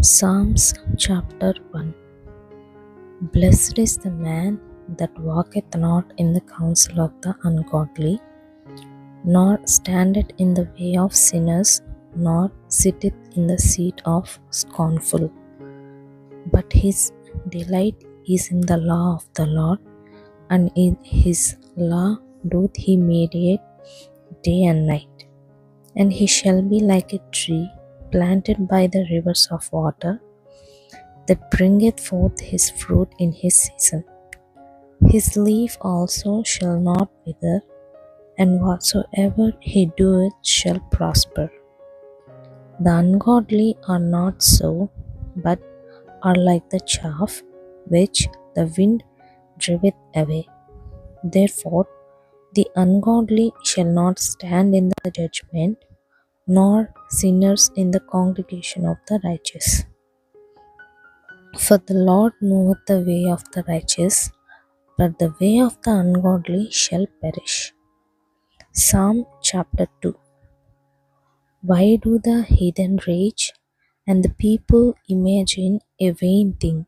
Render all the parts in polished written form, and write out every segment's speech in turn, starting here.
Psalms chapter 1. Blessed is the man that walketh not in the counsel of the ungodly, nor standeth in the way of sinners, nor sitteth in the seat of scornful. But his delight is in the law of the Lord, and in his law doth he meditate day and night. And he shall be like a tree planted by the rivers of water, that bringeth forth his fruit in his season. His leaf also shall not wither, and whatsoever he doeth shall prosper. The ungodly are not so, but are like the chaff which the wind driveth away. Therefore the ungodly shall not stand in the judgment, nor sinners in the congregation of the righteous. For the Lord knoweth the way of the righteous, but the way of the ungodly shall perish. Psalm chapter 2. Why do the heathen rage, and the people imagine a vain thing?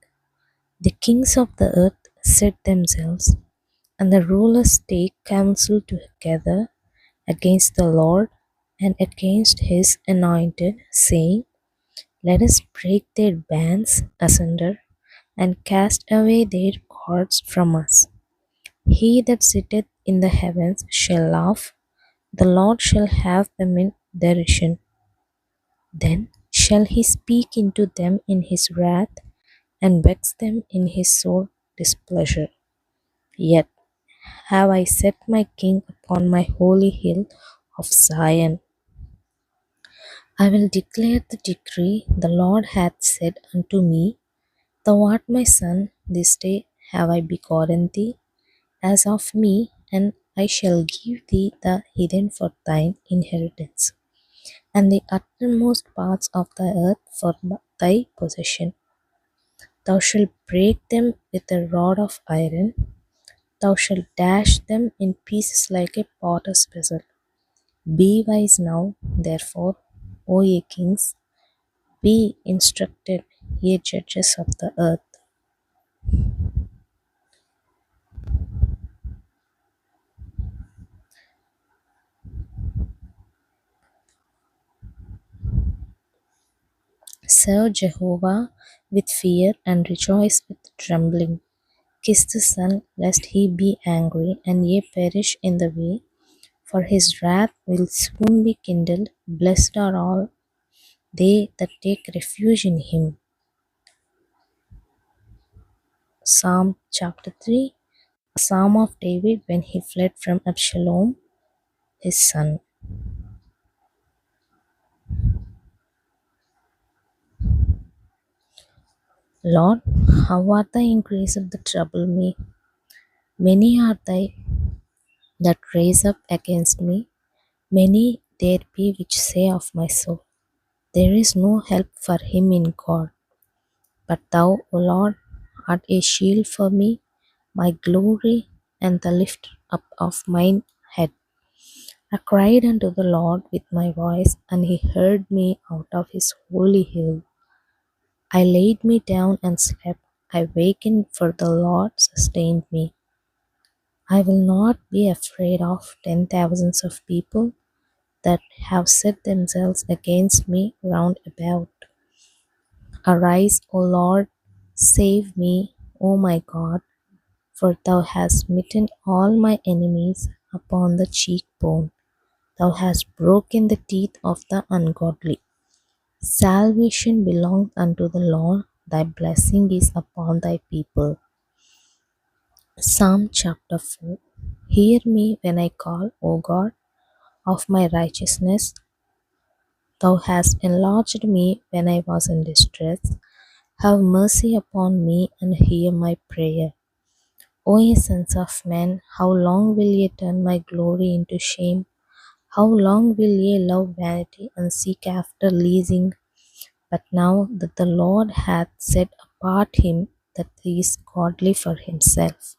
The kings of the earth set themselves, and the rulers take counsel together against the Lord and against his anointed, saying, Let us break their bands asunder, and cast away their cords from us. He that sitteth in the heavens shall laugh, the Lord shall have them in derision. Then shall he speak unto them in his wrath, and vex them in his sore displeasure. Yet have I set my king upon my holy hill of Zion. I will declare the decree the Lord hath said unto me, Thou art my son, this day have I begotten thee. As of me, and I shall give thee the heathen for thine inheritance, and the uttermost parts of the earth for thy possession. Thou shalt break them with a rod of iron, thou shalt dash them in pieces like a potter's vessel. Be wise now, therefore, O ye kings, be instructed, ye judges of the earth. Serve Jehovah with fear and rejoice with trembling. Kiss the Son, lest he be angry, and ye perish in the way, for his wrath will soon be kindled. Blessed are all they that take refuge in him. Psalm chapter 3. A psalm of David when he fled from Absalom, his son. Lord, how art thou increased that trouble me? Many are they that raise up against me. Many there be which say of my soul, There is no help for him in God. But thou, O Lord, art a shield for me, my glory, and the lifter up of mine head. I cried unto the Lord with my voice, and he heard me out of his holy hill. I laid me down and slept. I wakened, for the Lord sustained me. I will not be afraid of 10,000s of people that have set themselves against me round about. Arise, O Lord, save me, O my God, for thou hast smitten all my enemies upon the cheekbone. Thou hast broken the teeth of the ungodly. Salvation belongs unto the Lord, thy blessing is upon thy people. Psalm chapter 4. Hear me when I call, O God, of my righteousness. Thou hast enlarged me when I was in distress. Have mercy upon me and hear my prayer. O ye sons of men, how long will ye turn my glory into shame? How long will ye love vanity and seek after leasing? But now that the Lord hath set apart him that is godly for himself,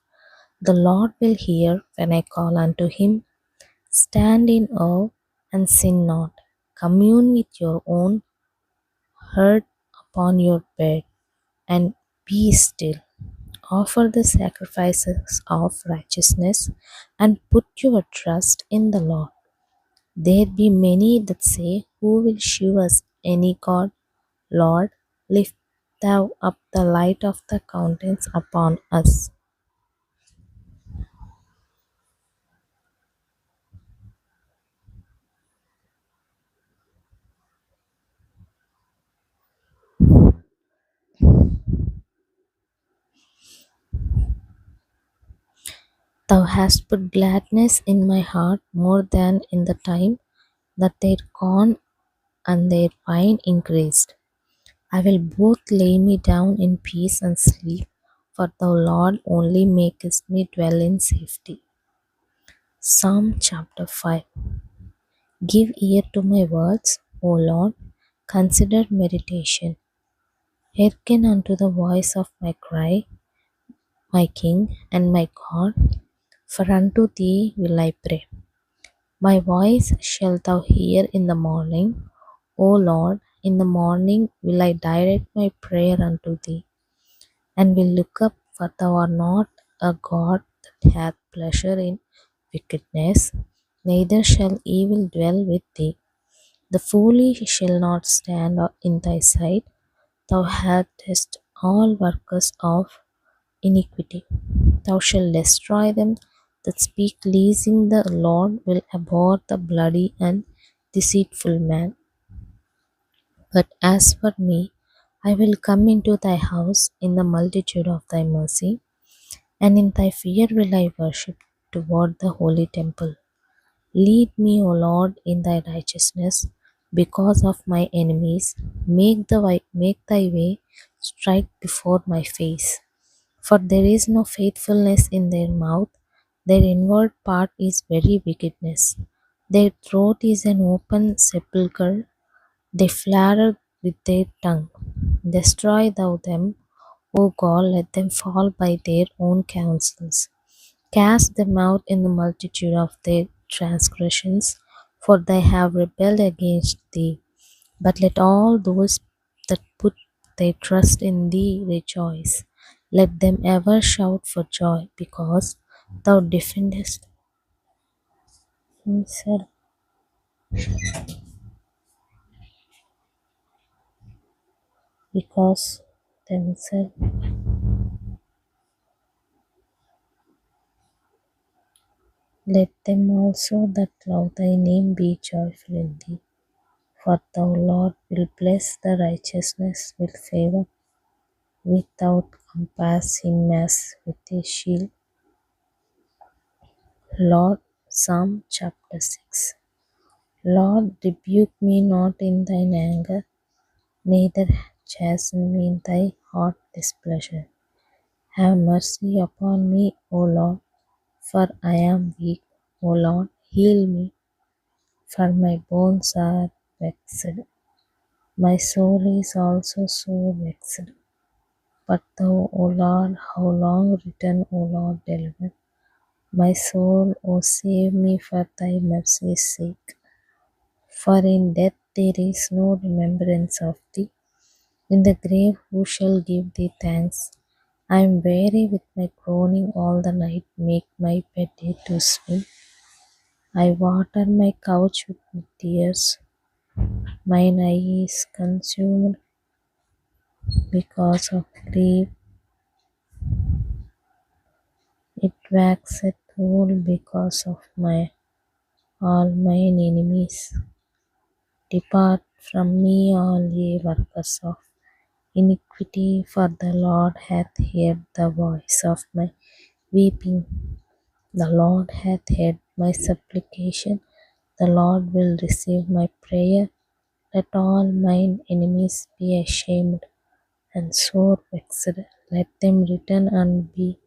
the Lord will hear when I call unto him. Stand in awe and sin not. Commune with your own heart upon your bed and be still. Offer the sacrifices of righteousness and put your trust in the Lord. There be many that say, who will shew us any God? Lord, lift thou up the light of thy countenance upon us. Thou hast put gladness in my heart more than in the time that their corn and their wine increased. I will both lay me down in peace and sleep, for thou, Lord, only makest me dwell in safety. Psalm chapter 5. Give ear to my words, O Lord, consider meditation. Hearken unto the voice of my cry, my King and my God, for unto thee will I pray. My voice shalt thou hear in the morning, O Lord, in the morning will I direct my prayer unto thee, and will look up, for thou art not a God that hath pleasure in wickedness, neither shall evil dwell with thee. The foolish shall not stand in thy sight. Thou hatest all workers of iniquity. Thou shalt destroy them that speak leasing. The Lord will abhor the bloody and deceitful man. But as for me, I will come into thy house in the multitude of thy mercy, and in thy fear will I worship toward the holy temple. Lead me, O Lord, in thy righteousness because of my enemies. Make thy way straight before my face. For there is no faithfulness in their mouth, their inward part is very wickedness. Their throat is an open sepulchre, they flatter with their tongue. Destroy thou them, O God, let them fall by their own counsels. Cast them out in the multitude of their transgressions, for they have rebelled against thee. But let all those that put their trust in thee rejoice. Let them ever shout for joy, because thou defendest himself, because themselves. Let them also that love thy name be joyful in thee. For thou, Lord, will bless the righteousness with favor, without compassing us with a shield. Lord, Psalm chapter 6. Lord, rebuke me not in thine anger, neither chasten me in thy hot displeasure. Have mercy upon me, O Lord, for I am weak. O Lord, heal me, for my bones are vexed. My soul is also so vexed. But thou, O Lord, how long? Return, O Lord, deliver my soul, O save me for thy mercy's sake. For in death there is no remembrance of thee. In the grave who shall give thee thanks? I am weary with my groaning all the night. Make my bed to swim. I water my couch with tears. Mine eye is consumed because of grief. It waxeth old because of all mine enemies. Depart from me, all ye workers of iniquity, for the Lord hath heard the voice of my weeping. The Lord hath heard my supplication. The Lord will receive my prayer. Let all mine enemies be ashamed and sore vexed. Let them return and be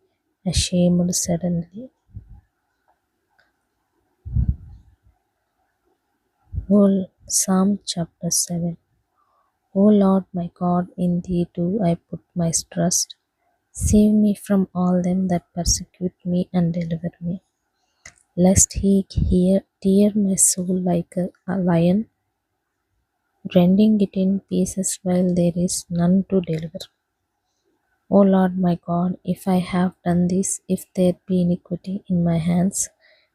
ashamed suddenly. Psalm chapter 7. O Lord my God, in thee do I put my trust. Save me from all them that persecute me and deliver me, lest he tear my soul like a lion, rending it in pieces while there is none to deliver. O Lord my God, if I have done this, if there be iniquity in my hands,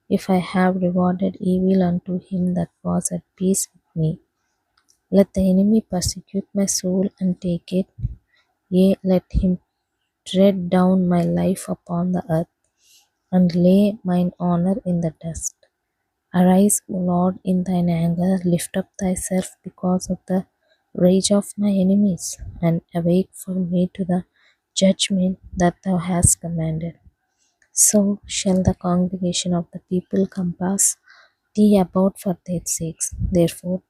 if I have rewarded evil unto him that was at peace with me, let the enemy persecute my soul and take it, yea, let him tread down my life upon the earth, and lay mine honor in the dust. Arise, O Lord, in thine anger, lift up thyself because of the rage of my enemies, and awake for me to the judgment that thou hast commanded. So shall the congregation of the people compass thee about for their sakes. Therefore,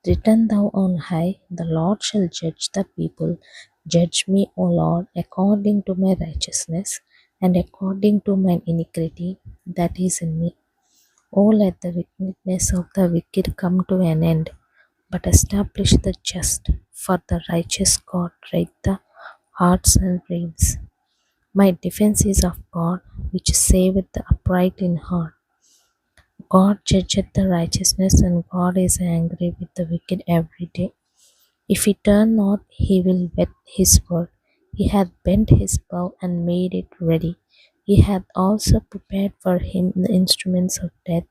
return thou on high, the Lord shall judge the people. Judge me, O Lord, according to my righteousness, and according to mine iniquity that is in me. O let the wickedness of the wicked come to an end, but establish the just, for the righteous God right the hearts and reins. My defense is of God, which saveth the upright in heart. God judgeth the righteousness, and God is angry with the wicked every day. If he turn not, he will whet his word. He hath bent his bow and made it ready. He hath also prepared for him the instruments of death.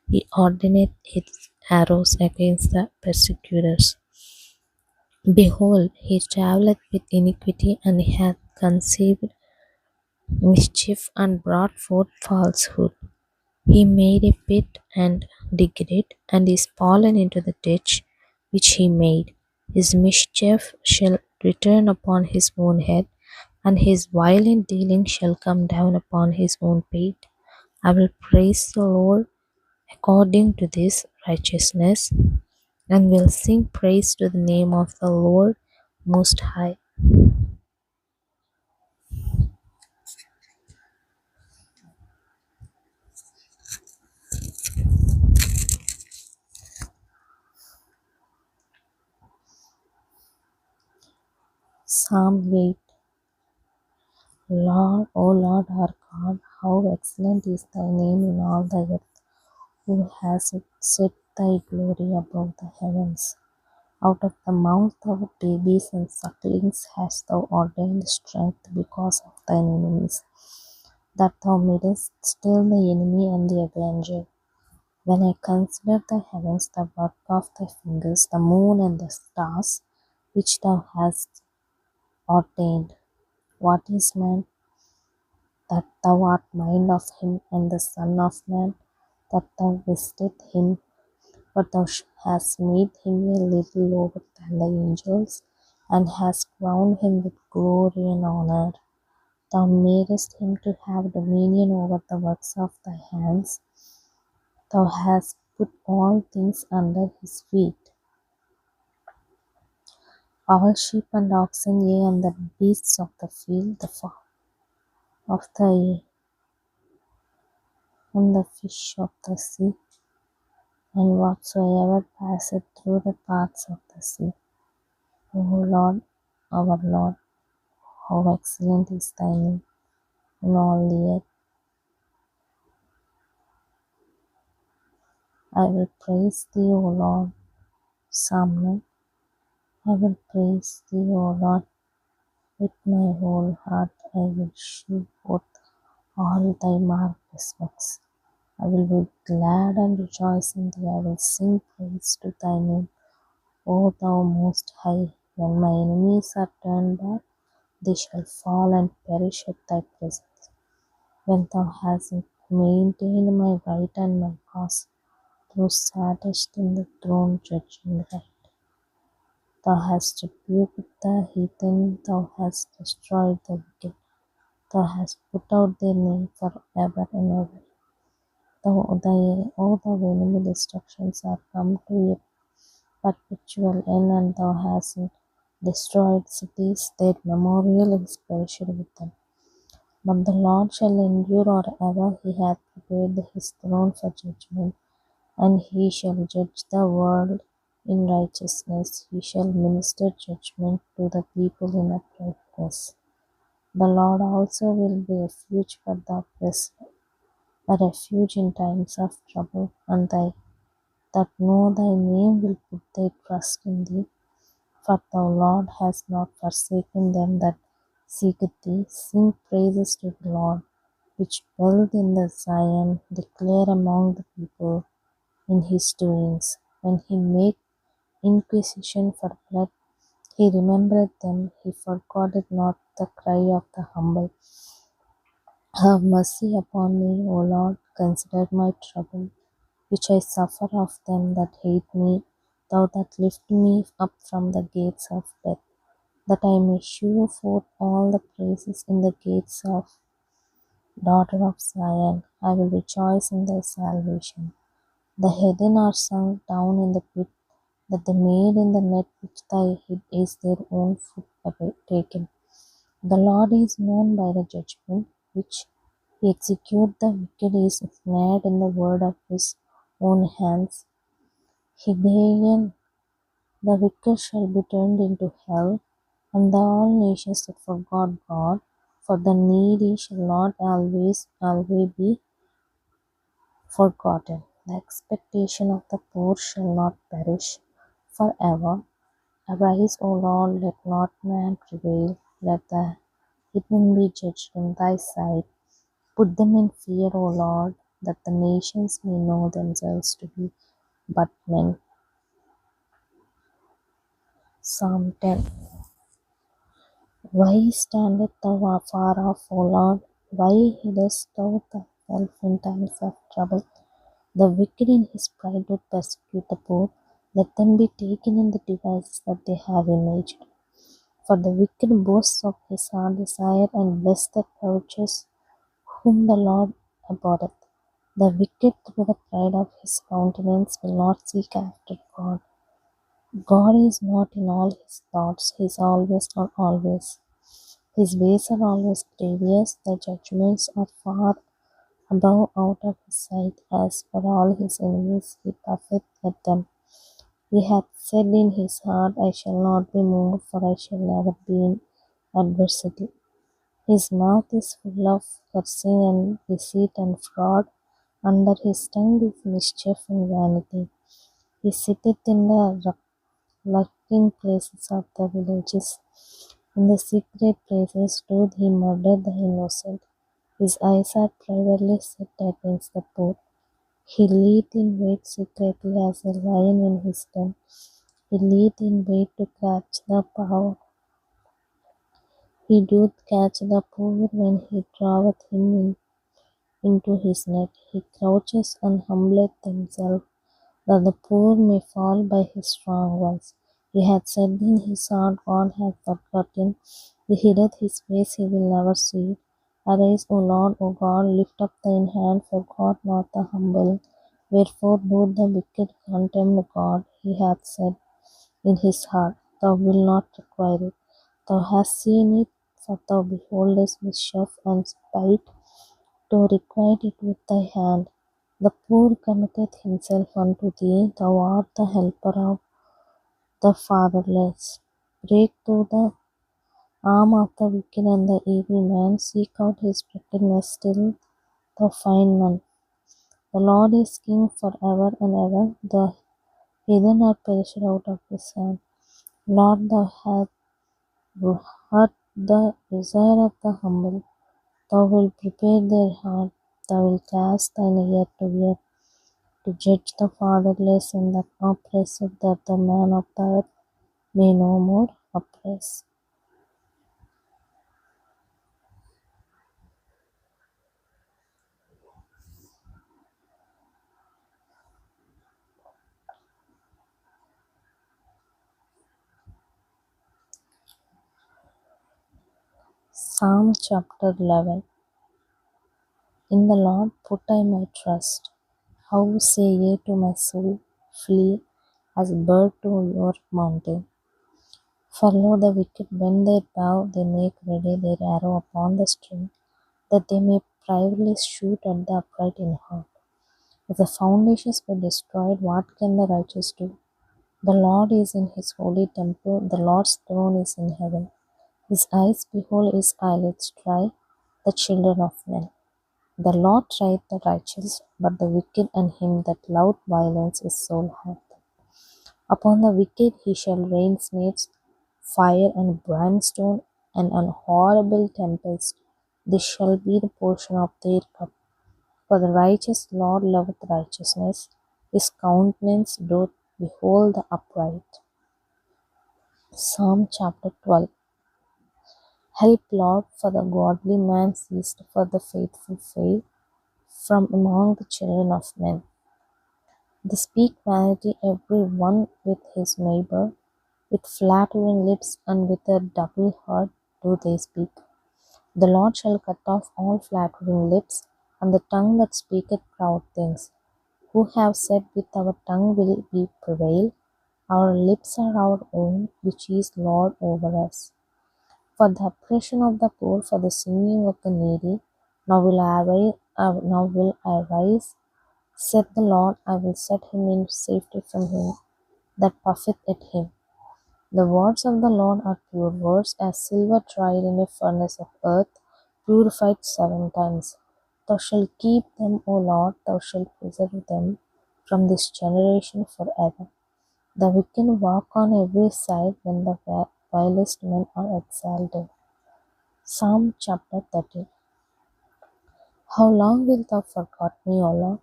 He ordaineth his arrows against the persecutors. Behold, he travelleth with iniquity, and he hath conceived mischief and brought forth falsehood. He made a pit and digged it, and is fallen into the ditch which he made. His mischief shall return upon his own head, and his violent dealing shall come down upon his own pate. I will praise the Lord according to this righteousness, and will sing praise to the name of the Lord Most High. Psalm 8. Lord, O Lord our God, how excellent is thy name in all the earth, who has set thy glory above the heavens. Out of the mouth of babies and sucklings hast thou ordained strength because of thine enemies, that thou madest still the enemy and the avenger. When I consider the heavens, the work of thy fingers, the moon and the stars, which thou hast ordained, what is man that thou art mindful of him, and the Son of Man that thou visitest him? But thou hast made him a little lower than the angels, and hast crowned him with glory and honor. Thou madest him to have dominion over the works of thy hands. Thou hast put all things under his feet, all sheep and oxen, yea, and the beasts of the field, the fowl of the air, and the fish of the sea, and whatsoever passeth through the paths of the sea. O Lord, our Lord, how excellent is thy name in all the earth. I will praise thee, O Lord. Psalm 9. I will praise thee, O Lord, with my whole heart. I will shew forth all thy marvelous works. I will be glad and rejoice in thee. I will sing praise to thy name, O thou most high. When my enemies are turned back, they shall fall and perish at thy presence. When thou hast maintained my right and my cause, thou sattest in the throne judging right. Thou hast rebuked the heathen, thou hast destroyed the wicked, thou hast put out their name for ever and ever. All the enemy destructions are come to a perpetual end, and thou hast destroyed cities, their memorial is perished with them. But the Lord shall endure forever, he hath prepared his throne for judgment, and he shall judge the world in righteousness. He shall minister judgment to the people in uprightness. The Lord also will be a refuge for the oppressed, a refuge in times of trouble, and that know thy name will put their trust in thee. For thou, Lord, hast not forsaken them that seeketh thee. Sing praises to the Lord, which dwelleth in the Zion. Declare among the people in his doings. When he made inquisition for blood, he remembered them. He forgot not the cry of the humble. Have mercy upon me, O Lord. Consider my trouble, which I suffer of them that hate me. Thou that lift me up from the gates of death, that I may shew forth all the praises in the gates of daughter of Zion. I will rejoice in thy salvation. The heathen are sunk down in the pit, that they made in the net which thy hid is their own foot taken. The Lord is known by the judgment which he execute. The wicked is snared in the word of his own hands. Hideon, the wicked shall be turned into hell, and the all nations that forgot God. For the needy shall not always be forgotten. The expectation of the poor shall not perish forever. Arise, O Lord, let not man prevail. Let the heathen be judged in thy sight. Put them in fear, O Lord, that the nations may know themselves to be but men. Psalm 10. Why standest thou afar off, O Lord? Why hidest thou thyself in times of trouble? The wicked in his pride do persecute the poor. Let them be taken in the devices that they have imaged. For the wicked boasts of his heart desire, and bless the courageous whom the Lord abhorreth. The wicked through the pride of his countenance will not seek after God. God is not in all his thoughts, he is always on always. His ways are always grievous, the judgments are far above out of his sight. As for all his enemies, he puffeth at them. He hath said in his heart, I shall not be moved, for I shall never be in adversity. His mouth is full of cursing and deceit and fraud. Under his tongue is mischief and vanity. He sitteth in the lurking places of the villages. In the secret places doth he murder the innocent. His eyes are privately set against the poor. He lieth in wait secretly as a lion in his den. He lieth in wait to catch the poor. He doth catch the poor when he draweth him into his net. He crouches and humbleth himself, that the poor may fall by his strong ones. He hath said in his heart, God hath forgotten. He hideth his face, he will never see it. Arise, O Lord, O God, lift up thine hand, forget not the humble. Wherefore do the wicked contemn God? He hath said in his heart, Thou wilt not require it. Thou hast seen it, for thou beholdest mischief and spite, to requite it with thy hand. The poor committeth himself unto thee, thou art the helper of the fatherless. Break through the arm of the wicked and the evil man, seek out his wickedness, still thou find none. The Lord is king for ever and ever, the heathen are perished out of his hand. Lord, thou hast heard the desire of the humble, thou wilt prepare their heart, thou wilt cast thine ear to hear, to judge the fatherless and the oppressed, that the man of the earth may no more oppress. Psalm chapter 11. In the Lord put I my trust. How say ye to my soul, flee as a bird to your mountain? For lo, the wicked bend their bow, they make ready their arrow upon the string, that they may privily shoot at the upright in heart. If the foundations be destroyed, what can the righteous do? The Lord is in his holy temple, the Lord's throne is in heaven. His eyes behold, his eyelids try the children of men. The Lord tried the righteous, but the wicked and him that loved violence his soul hath. Upon the wicked he shall rain snares, fire and brimstone, and an horrible tempest. This shall be the portion of their cup. For the righteous Lord loveth righteousness, his countenance doth behold the upright. Psalm chapter 12. Help, Lord, for the godly man ceased, for the faithful fail from among the children of men. They speak vanity every one with his neighbor, with flattering lips and with a double heart do they speak. The Lord shall cut off all flattering lips, and the tongue that speaketh proud things. Who have said, with our tongue will we prevail? Our lips are our own, which is Lord over us. For the oppression of the poor, for the singing of the needy, now will I rise, said the Lord. I will set him in safety from him that puffeth at him. The words of the Lord are pure words, as silver tried in a furnace of earth, purified 7 times. Thou shalt keep them, O Lord, thou shalt preserve them from this generation forever. The wicked walk on every side when the vilest men are exalted. Psalm chapter 30. How long wilt thou forget me, O Lord?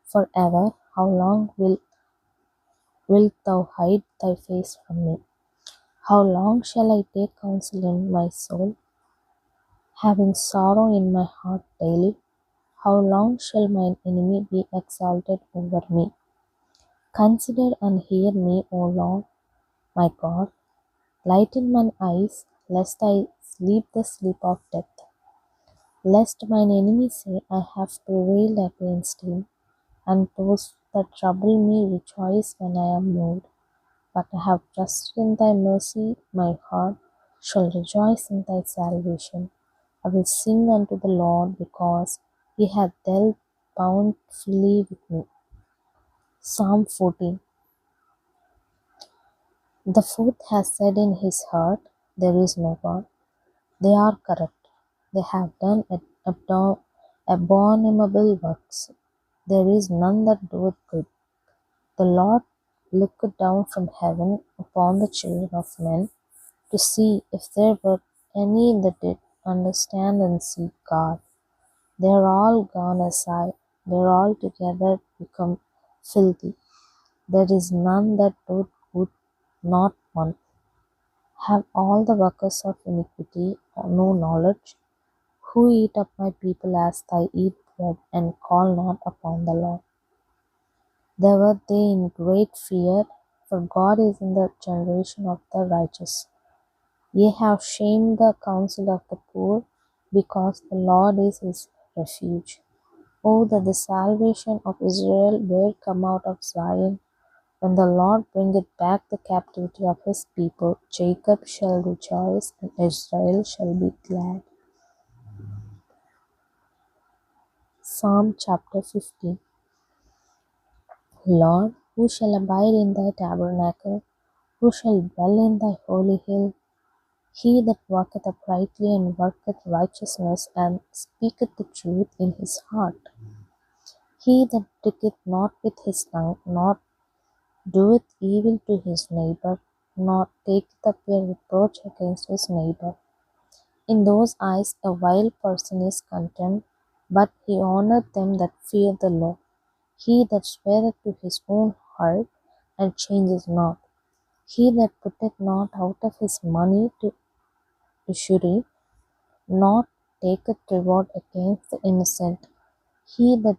Forever. How long wilt thou hide thy face from me? How long shall I take counsel in my soul, having sorrow in my heart daily? How long shall mine enemy be exalted over me? Consider and hear me, O Lord, my God. Lighten mine eyes, lest I sleep the sleep of death. Lest mine enemy say, I have prevailed against him, and those that trouble me rejoice when I am moved. But I have trusted in thy mercy, my heart shall rejoice in thy salvation. I will sing unto the Lord, because he hath dealt bountifully with me. Psalm 14. The fourth has said in his heart, there is no God. They are corrupt. They have done abominable works. There is none that doeth good. The Lord looked down from heaven upon the children of men, to see if there were any that did understand and seek God. They are all gone aside, they are all together become filthy. There is none that doeth good, not one. Have all the workers of iniquity no knowledge? Who eat up my people as they eat bread, and call not upon the Lord? There were they in great fear, for God is in the generation of the righteous. Ye have shamed the counsel of the poor, because the Lord is his refuge. Oh, that the salvation of Israel will come out of Zion. When the Lord bringeth back the captivity of his people, Jacob shall rejoice, and Israel shall be glad. Psalm chapter 15. Lord, who shall abide in thy tabernacle? Who shall dwell in thy holy hill? He that walketh uprightly and worketh righteousness and speaketh the truth in his heart. He that diggeth not with his tongue, nor doeth evil to his neighbor, nor taketh up a reproach against his neighbor. In those eyes a vile person is contemned, but he honoureth them that fear the Lord. He that sweareth to his own heart, and changes not. He that putteth not out of his money to usury, nor taketh reward against the innocent. He that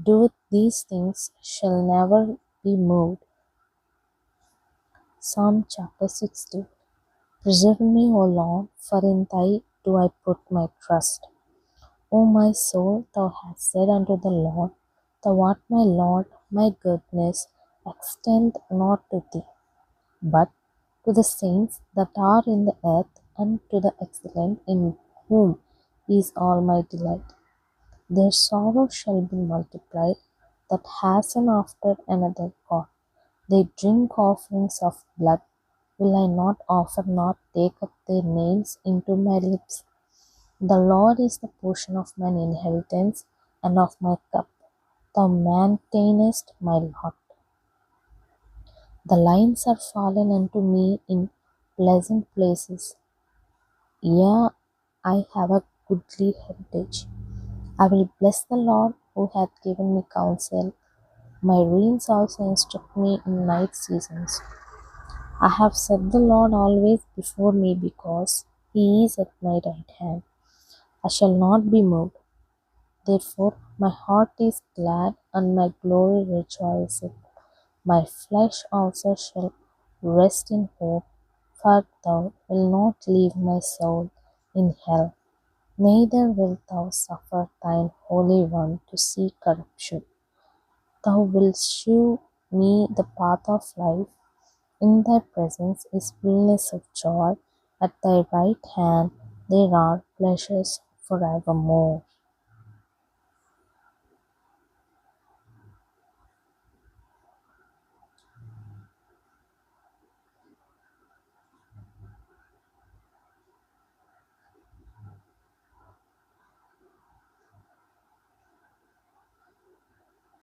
doeth these things shall never be moved. Psalm chapter 60. Preserve me, O Lord, for in Thee do I put my trust. O my soul, Thou hast said unto the Lord, Thou art my Lord, my goodness extend not to Thee, but to the saints that are in the earth, and to the excellent, in whom is all my delight. Their sorrow shall be multiplied, that hasten after another God. They drink offerings of blood. Will I not offer, not take up their names into my lips? The Lord is the portion of mine inheritance and of my cup. Thou maintainest my lot. The lines are fallen unto me in pleasant places. Yea, I have a goodly heritage. I will bless the Lord who hath given me counsel. My reins also instruct me in night seasons. I have set the Lord always before me because he is at my right hand. I shall not be moved. Therefore my heart is glad and my glory rejoiceth. My flesh also shall rest in hope, for thou wilt not leave my soul in hell, neither wilt thou suffer thine Holy One to see corruption. Thou wilt shew me the path of life. In thy presence is fullness of joy. At thy right hand there are pleasures forevermore.